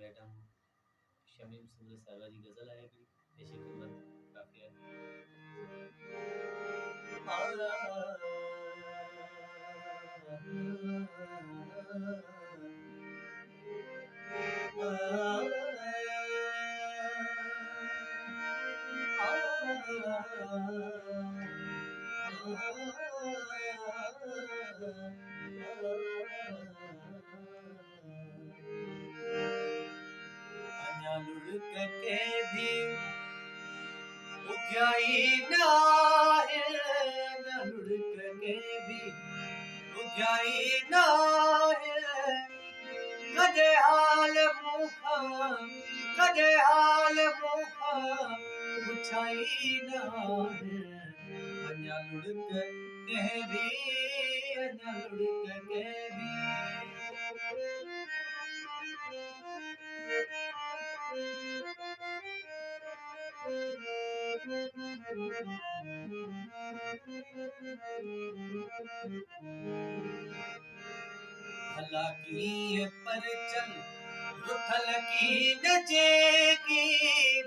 madam Shamim सुंदर साहिबा जी गजल आया हिकिड़ी पेश ख़िदमत काफ़ी अन्या लुढ़क के भी उग्याई नाहे न लुढ़क के भी उग्याई नाहे कदे हाल मुखा पुछाई नाहे अन्या लुढ़क के भी अन्या लुढ़क के भी भला की पर चल रुखल की नजेगी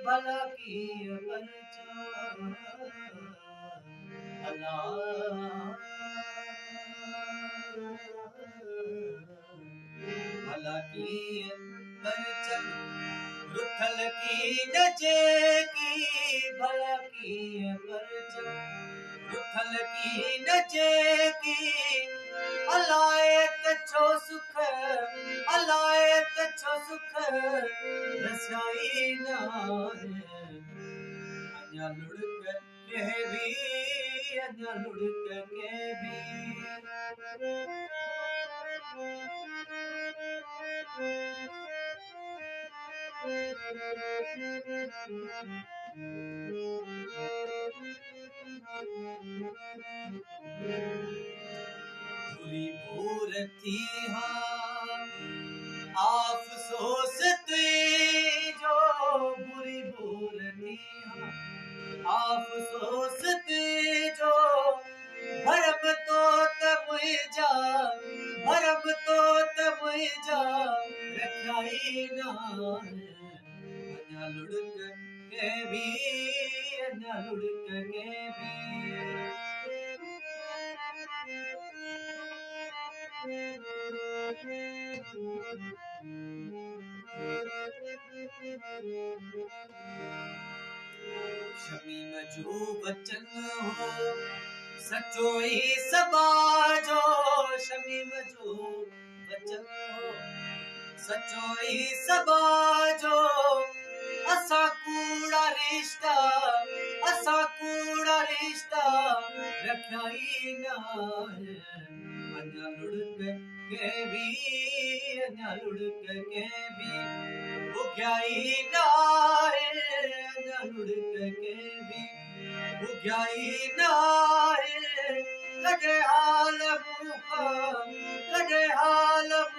भला की पर चल भला भला की पर चल रुखल की नजेगी भला की पर चल रुखल की नजेगी अलायत छो सुख रसाई नाहे अन्या लुढ़क के भी अन्या लुढ़क के भी बुरी भूर थी हाँ अफसोस थी जो बुरी भूर थी हाँ अफसोस थी जो भरम तो तमुइजा रखाई नाहे अन्या लुढ़क के भी अन्या लुढ़क के भी शमीम जो वचन हो सचो ही सबाजो शमीम जो वचन हो सचो ही सबाजो असा कूड़ा रिश्ता रखाई नाहे अन्या लुढ़क के भी अन्या लुढ़क के भी उग्याई नाहे अन्या लुढ़क के भी उग्याई नाहे कदे हाल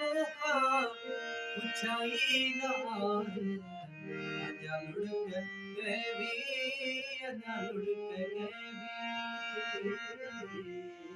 मुखा पुछाई नाहे अन्या लुढ़क के भी अन्या लुढ़क के भी